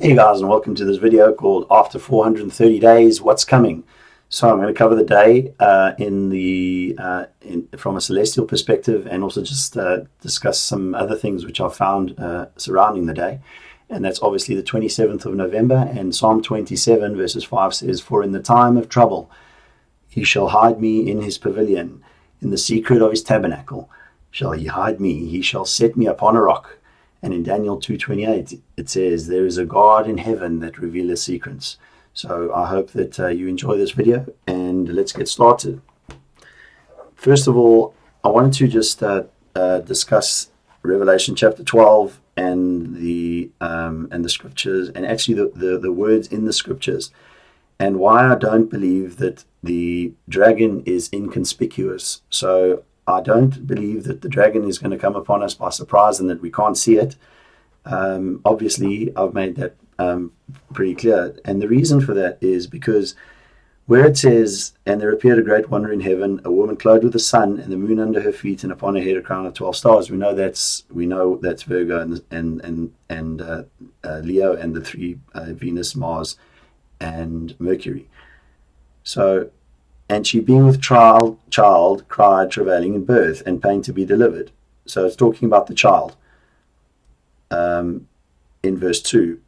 Hey guys, and welcome to this video called After 430 Days, What's Coming? So I'm going to cover the day from a celestial perspective, and also just discuss some other things which I found surrounding the day. And that's obviously the 27th of November, and Psalm 27 verses 5 says, "For in the time of trouble he shall hide me in his pavilion, in the secret of his tabernacle shall he hide me, he shall set me upon a rock." And in Daniel 2:28, it says, "There is a God in heaven that revealeth secrets." So I hope that you enjoy this video, and let's get started. First of all, I wanted to just discuss Revelation chapter 12 and the scriptures, and actually the words in the scriptures, and why I don't believe that the dragon is inconspicuous. So I don't believe that the dragon is going to come upon us by surprise and that we can't see it. Obviously, I've made that pretty clear. And the reason for that is because where it says, "And there appeared a great wonder in heaven, a woman clothed with the sun, and the moon under her feet, and upon her head a crown of 12 stars." We know that's Virgo and Leo, and the three Venus, Mars, and Mercury. So, "And she being with child cried, travailing in birth, and pain to be delivered." So it's talking about the child in verse 2.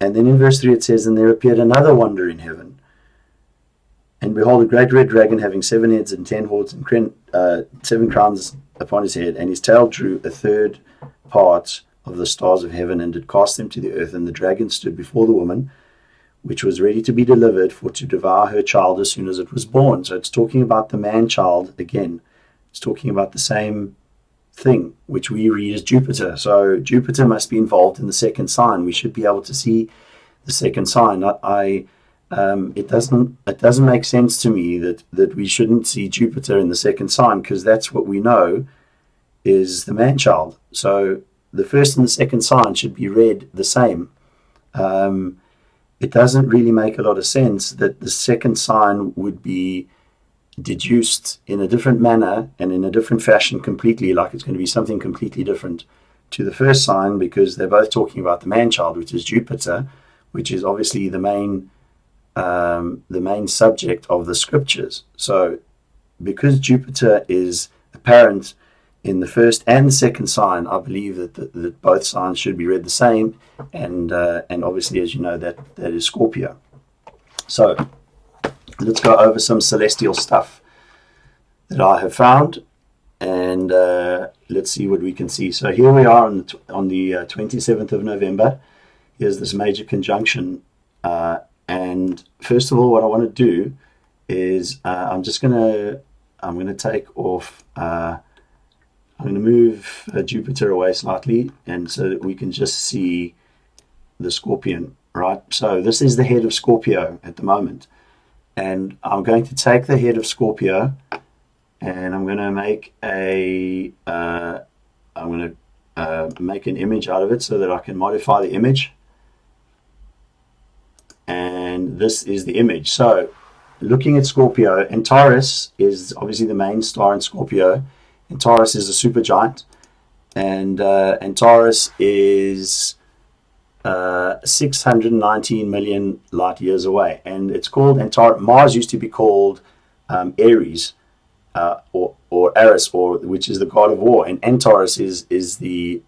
And then in verse 3 it says, "And there appeared another wonder in heaven. And behold, a great red dragon, having 7 heads and 10 horns, and 7 crowns upon his head. And his tail drew a third part of the stars of heaven, and did cast them to the earth. And the dragon stood before the woman, which was ready to be delivered, for to devour her child as soon as it was born." So it's talking about the man-child again. It's talking about the same thing, which we read as Jupiter. So Jupiter must be involved in the second sign. We should be able to see the second sign. It doesn't make sense to me that we shouldn't see Jupiter in the second sign, because that's what we know is the man-child. So the first and the second sign should be read the same. It doesn't really make a lot of sense that the second sign would be deduced in a different manner and in a different fashion completely, like it's going to be something completely different to the first sign, because they're both talking about the man-child, which is Jupiter, which is obviously the main subject of the scriptures. So because Jupiter is apparent in the first and the second sign, I believe that both signs should be read the same, and obviously, as you know, that is Scorpio. So let's go over some celestial stuff that I have found, and let's see what we can see. So here we are on the 27th of November. Here's this major conjunction, and first of all, what I want to do is I'm going to take off. I'm going to move Jupiter away slightly, and so that we can just see the Scorpion, right? So this is the head of Scorpio at the moment, and I'm going to take the head of Scorpio, and I'm going to make make an image out of it so that I can modify the image. And this is the image. So looking at Scorpio, and Taurus is obviously the main star in Scorpio. And Taurus is a supergiant, and Taurus is 619 million light years away, and it's called. And Mars used to be called Aries, or Eris, which is the god of war, and Antaurus is the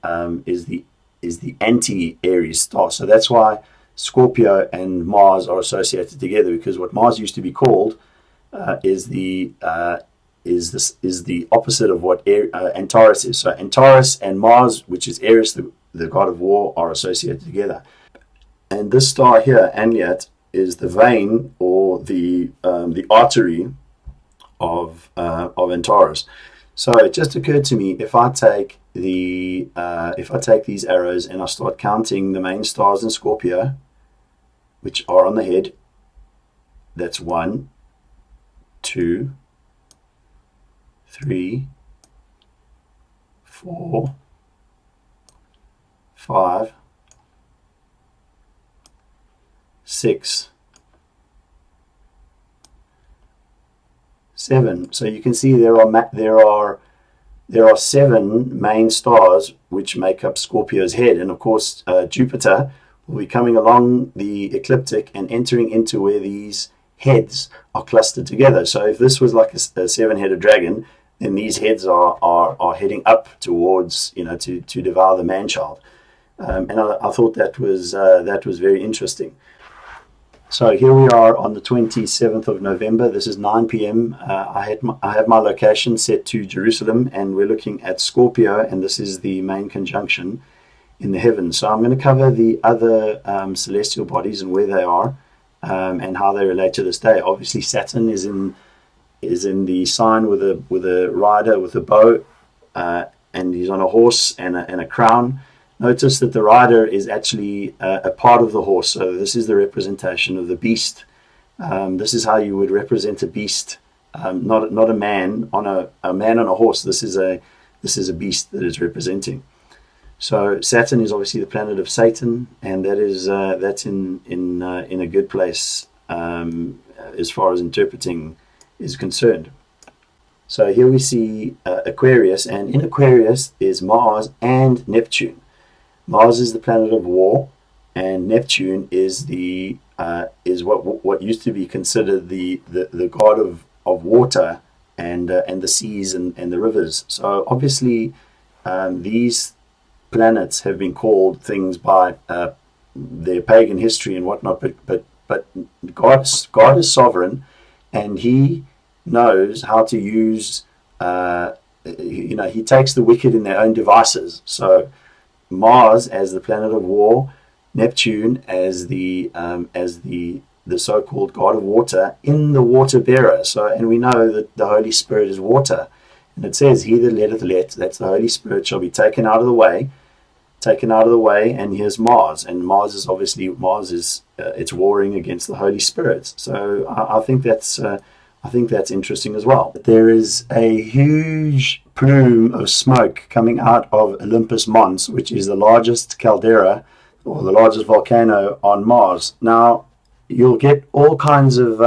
anti-Aries star. So that's why Scorpio and Mars are associated together, because what Mars used to be called is the opposite of what Antaurus is. So Antaurus and Mars, which is Eris, the god of war, are associated together. And this star here, Anliat, is the vein or the artery of Antaurus. So it just occurred to me, if I take these arrows and I start counting the main stars in Scorpio, which are on the head, that's 1, 2, 3, 4, 5, 6, 7. So you can see there are 7 main stars which make up Scorpio's head, and of course Jupiter, will be coming along the ecliptic and entering into where these heads are clustered together. So if this was like a seven-headed dragon, then these heads are heading up towards, to devour the man-child. And I thought that was very interesting. So here we are on the 27th of November. This is 9 p.m. I have my location set to Jerusalem, and we're looking at Scorpio, and this is the main conjunction in the heavens. So I'm going to cover the other celestial bodies and where they are, and how they relate to this day. Obviously, Saturn is in the sign with a rider with a bow, and he's on a horse and a crown. Notice that the rider is actually a part of the horse. So this is the representation of the beast. This is how you would represent a beast, not a man on a man on a horse. This is a beast that is representing. So Saturn is obviously the planet of Satan, and that's in a good place as far as interpreting is concerned. So here we see Aquarius, and in Aquarius is Mars and Neptune. Mars is the planet of war, and Neptune is what used to be considered the god of water and the seas and the rivers. So obviously these planets have been called things by their pagan history and whatnot, but God is sovereign, and He knows how to use. He takes the wicked in their own devices. So Mars as the planet of war, Neptune as the so-called god of water, in the water bearer. So, and we know that the Holy Spirit is water, and it says, "He that letteth let," that's the Holy Spirit, "shall be taken out of the way." And here's Mars, and Mars is it's warring against the Holy Spirit. So I think that's interesting as well. There is a huge plume of smoke coming out of Olympus Mons, which is the largest caldera or the largest volcano on Mars. Now, you'll get all kinds of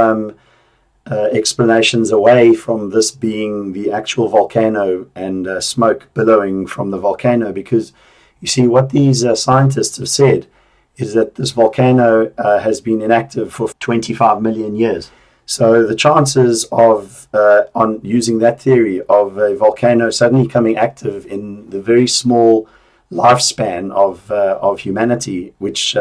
explanations away from this being the actual volcano and smoke billowing from the volcano, because you see what these scientists have said is that this volcano has been inactive for 25 million years. So the chances of, on using that theory, of a volcano suddenly coming active in the very small lifespan of humanity, which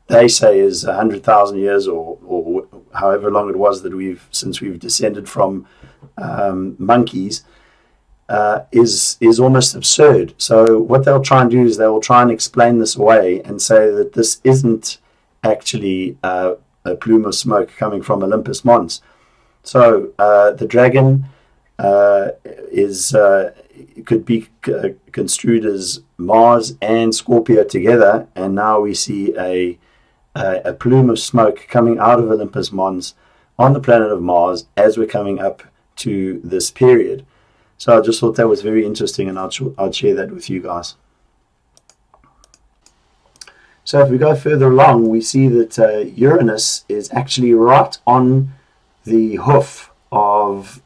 they say is 100,000 years or however long it was that since we've descended from monkeys, is almost absurd. So what they'll try and do is they will try and explain this away and say that this isn't actually a plume of smoke coming from Olympus Mons. So the dragon could be construed as Mars and Scorpio together, and now we see a plume of smoke coming out of Olympus Mons on the planet of Mars as we're coming up to this period. So I just thought that was very interesting, and I'd share that with you guys. So if we go further along, we see that Uranus is actually right on the hoof of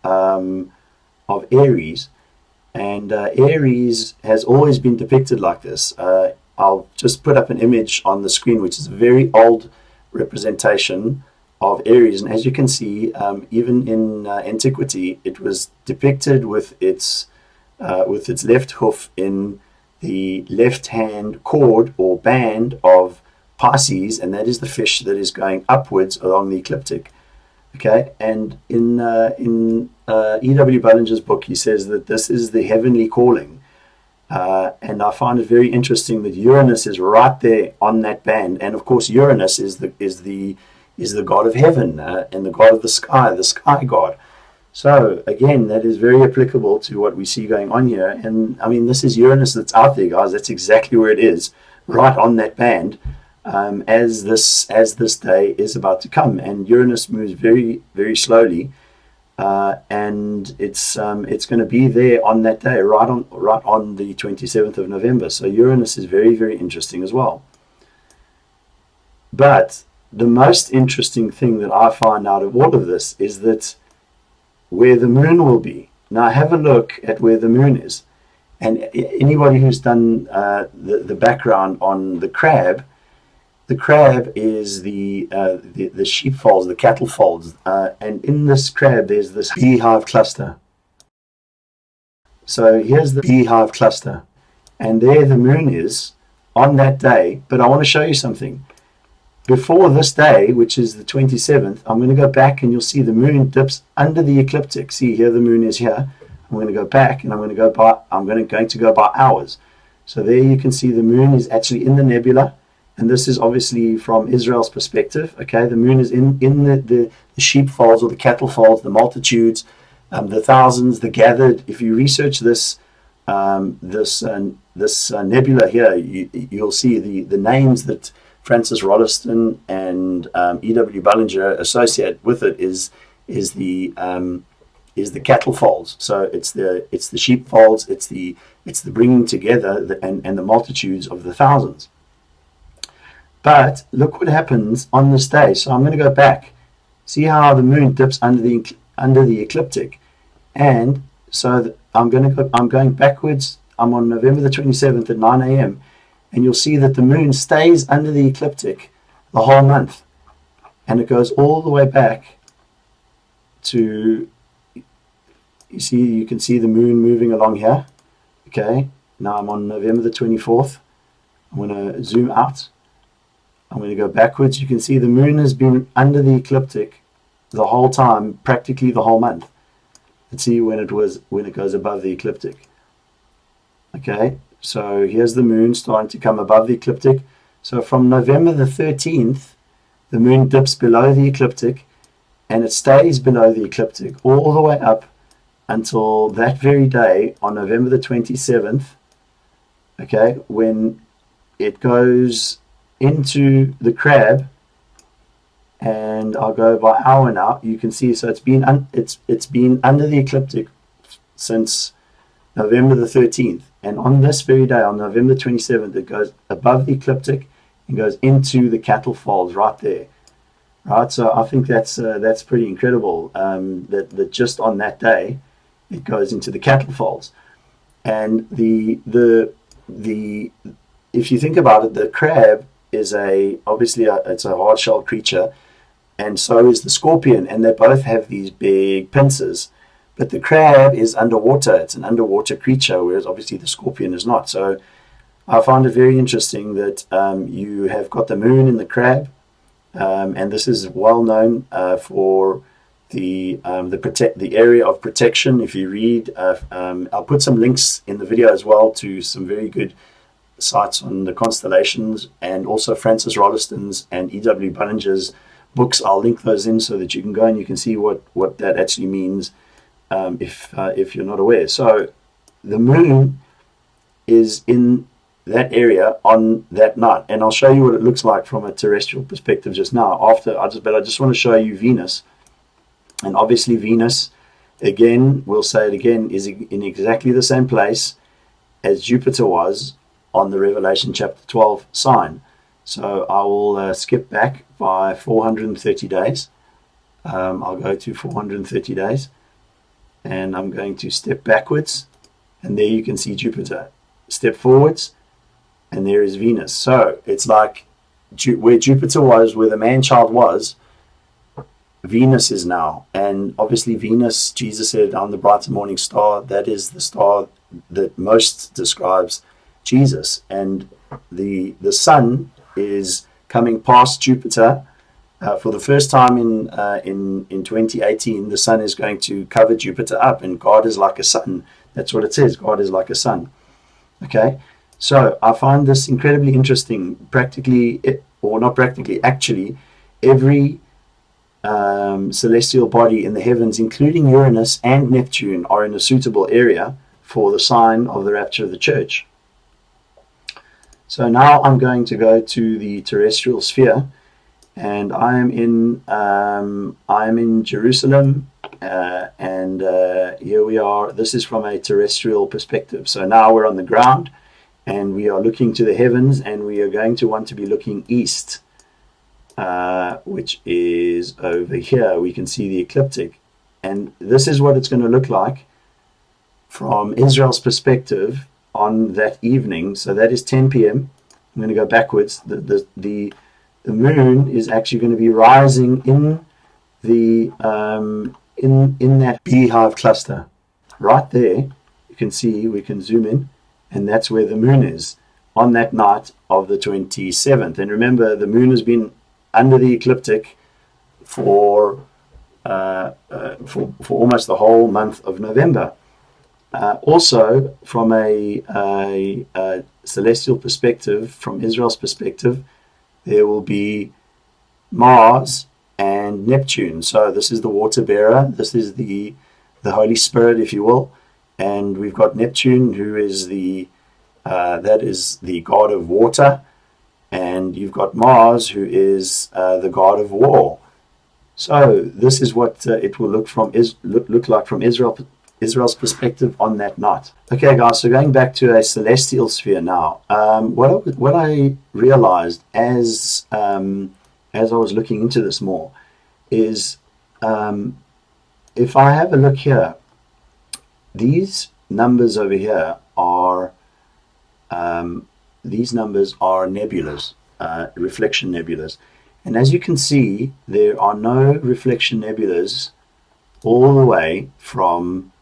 Aries, and Aries has always been depicted like this. I'll just put up an image on the screen, which is a very old representation of Aries, and as you can see, even in antiquity, it was depicted with its left hoof in the left-hand cord or band of Pisces, and that is the fish that is going upwards along the ecliptic. Okay, and in E.W. Bullinger's book, he says that this is the heavenly calling, and I find it very interesting that Uranus is right there on that band, and of course Uranus is the god of heaven and the god of the sky god. So again, that is very applicable to what we see going on here. And I mean, this is Uranus that's out there, guys. That's exactly where it is, right on that band, as this day is about to come. And Uranus moves very, very slowly, and it's going to be there on that day, right on the 27th of November. So Uranus is very, very interesting as well. But the most interesting thing that I find out of all of this is that where the moon will be. Now have a look at where the moon is, and anybody who's done the background on the crab, the crab is the sheepfolds, the cattle folds, and in this crab there's this beehive cluster. So here's the beehive cluster, and there the moon is on that day. But I want to show you something. Before this day, which is the 27th, I'm going to go back and you'll see the moon dips under the ecliptic. See here, the moon is here. I'm going to go back and I'm going to go by hours. So there you can see the moon is actually in the nebula, and this is obviously from Israel's perspective. Okay, the moon is in the sheepfolds or the cattle folds, the multitudes, the thousands, the gathered. If you research this nebula here, you'll see the names that Francis Rolleston and E.W. Bullinger associate with it is the cattle folds. So it's the sheep folds, it's the bringing together and the multitudes of the thousands. But look what happens on this day. So I'm going to go back. See how the moon dips under the ecliptic, and so I'm going backwards. I'm on November the 27th at 9 a.m. and you'll see that the moon stays under the ecliptic the whole month, and it goes all the way back to, you can see the moon moving along here. Okay, now I'm on November the 24th. I'm going to zoom out. I'm going to go backwards. You can see the moon has been under the ecliptic the whole time, practically the whole month. Let's see when it goes above the ecliptic. Okay, so here's the moon starting to come above the ecliptic. So from November the 13th, the moon dips below the ecliptic, and it stays below the ecliptic all the way up until that very day on November the 27th, okay, when it goes into the crab. And I'll go by hour now. You can see, so it's been under the ecliptic since November the 13th, and on this very day, on November 27th, it goes above the ecliptic and goes into the cattle folds right there. Right, so I think that's pretty incredible. That just on that day, it goes into the cattle folds, and the if you think about it, the crab is it's a hard shell creature, and so is the scorpion, and they both have these big pincers. But the crab is underwater. It's an underwater creature, whereas obviously the scorpion is not. So I find it very interesting that you have got the moon in the crab, and this is well known for the area of protection. If you read, I'll put some links in the video as well to some very good sites on the constellations, and also Francis Rolleston's and E.W. Bullinger's books. I'll link those in so that you can go and you can see what that actually means, if you're not aware. So the moon is in that area on that night, and I'll show you what it looks like from a terrestrial perspective just now. But I just want to show you Venus, and obviously Venus, again, we'll say it again, is in exactly the same place as Jupiter was on the Revelation chapter 12 sign. So I will skip back by 430 days. I'll go to 430 days, and I'm going to step backwards, and there you can see Jupiter. Step forwards, and there is Venus. So it's like where Jupiter was, where the man-child was, Venus is now. And obviously Venus, Jesus said, "I'm the bright and morning star." That is the star that most describes Jesus. And the sun is coming past Jupiter for the first time in 2018. The sun is going to cover Jupiter up, and God is like a sun. That's what it says. God is like a sun. Okay, so I find this incredibly interesting. Practically, or not practically, actually, every celestial body in the heavens, including Uranus and Neptune, are in a suitable area for the sign of the rapture of the church. So now I'm going to go to the terrestrial sphere, and I'm in Jerusalem, and here we are. This is from a terrestrial perspective. So now we're on the ground, and we are looking to the heavens, and we are going to want to be looking east, which is over here. We can see the ecliptic, and this is what it's going to look like from Israel's perspective on that evening. So that is 10 p.m. I'm going to go backwards. The the moon is actually going to be rising in the in that beehive cluster right there. You can see, we can zoom in, and that's where the moon is on that night of the 27th. And remember, the moon has been under the ecliptic for almost the whole month of November. Also, from a celestial perspective, from Israel's perspective, there will be Mars and Neptune. So this is the water bearer. This is the Holy Spirit, if you will. And we've got Neptune, who is that is the god of water. And you've got Mars, who is the god of war. So this is what it will look like from Israel's perspective on that night. Okay, guys, so going back to a celestial sphere now, what I realized as I was looking into this more is if I have a look here, these numbers over here are nebulas, reflection nebulas. And as you can see, there are no reflection nebulas all the way from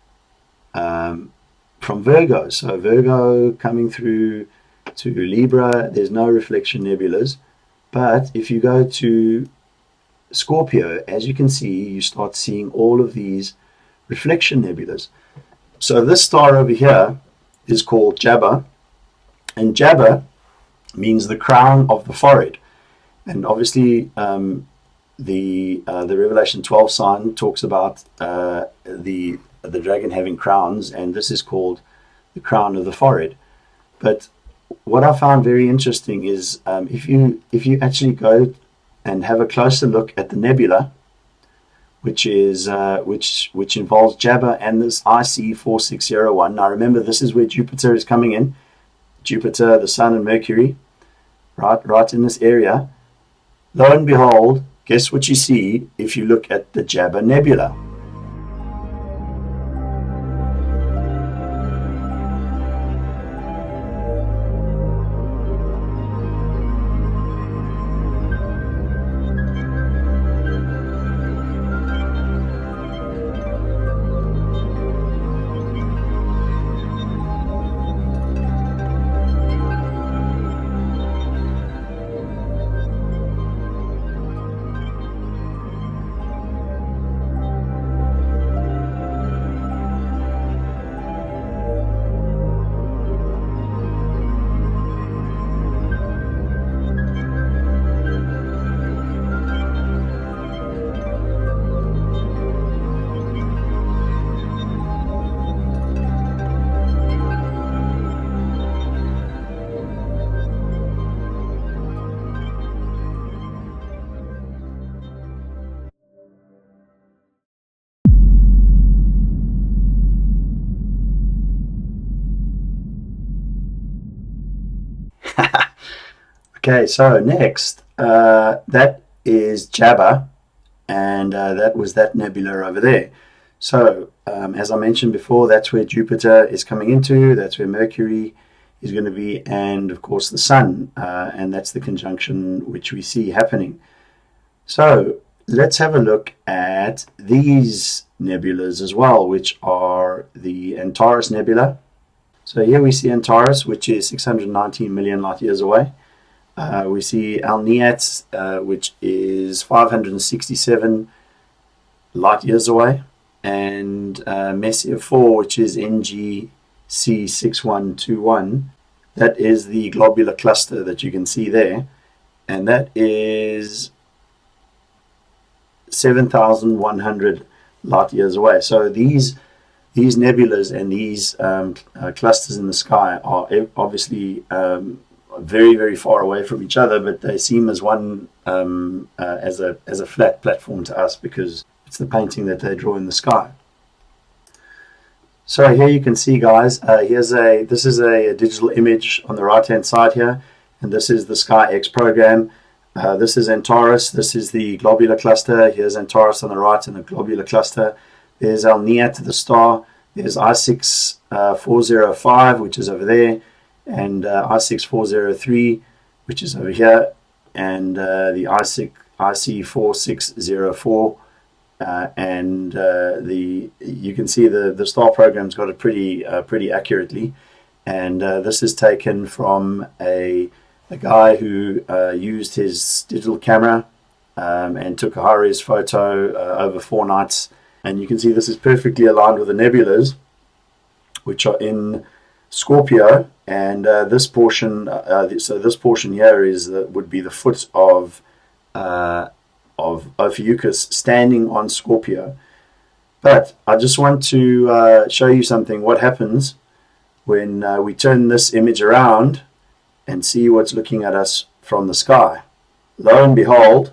Virgo. So Virgo coming through to Libra, there's no reflection nebulas. But if you go to Scorpio, as you can see, you start seeing all of these reflection nebulas. So this star over here is called Jabba, and Jabba means the crown of the forehead. And obviously, the Revelation 12 sign talks about the dragon having crowns, and this is called the crown of the forehead. But what I found very interesting is if you actually go and have a closer look at the nebula, which is which involves Jabba and this IC 4601. Now remember, this is where Jupiter is coming in. Jupiter, the Sun, and Mercury, right in this area. Lo and behold, guess what you see if you look at the Jabba Nebula? Okay, so next, that is Jabba, and that was that nebula over there. So, as I mentioned before, that's where Jupiter is coming into, that's where Mercury is going to be, and of course the Sun, and that's the conjunction which we see happening. So, let's have a look at these nebulas as well, which are the Antares Nebula. So here we see Antares, which is 619 million light years away. We see Alniat, which is 567 light years away, and Messier 4, which is NGC 6121. That is the globular cluster that you can see there, and that is 7,100 light years away. So these nebulas and these clusters in the sky are obviously very, very far away from each other, but they seem as one, as a flat platform to us, because it's the painting that they draw in the sky. So here you can see, guys, this is a digital image on the right hand side here, and this is the SkyX program. This is Antares, this is the globular cluster. Here's Antares on the right and the globular cluster. There's Alniat, the star. There's I6405, which is over there, and I6403, which is over here. and the IC4604, and you can see the star program's got it pretty accurately. And this is taken from a guy who used his digital camera and took a high-res photo over 4 nights. And you can see this is perfectly aligned with the nebulas, which are in Scorpio. And this portion, so this portion here would be the foot of Ophiuchus standing on Scorpio. But I just want to show you something. What happens when we turn this image around and see what's looking at us from the sky? Lo and behold,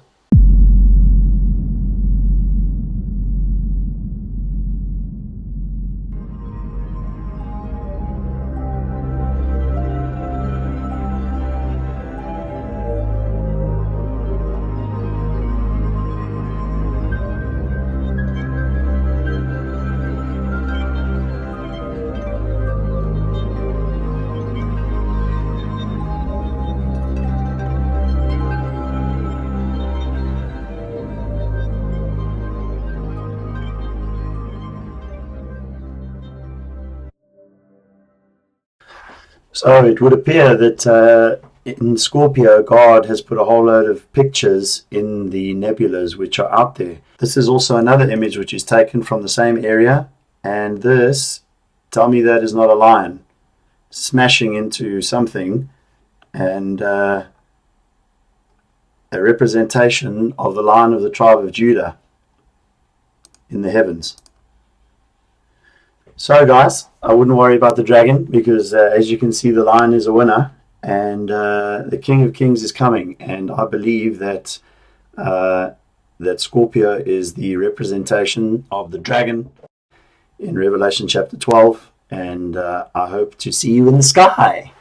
so it would appear that in Scorpio, God has put a whole load of pictures in the nebulas which are out there. This is also another image which is taken from the same area, and this, tell me that is not a lion smashing into something, and a representation of the Lion of the tribe of Judah in the heavens. So guys, I wouldn't worry about the dragon, because as you can see, the lion is a winner, and the King of Kings is coming. And I believe that that Scorpio is the representation of the dragon in Revelation chapter 12. And I hope to see you in the sky.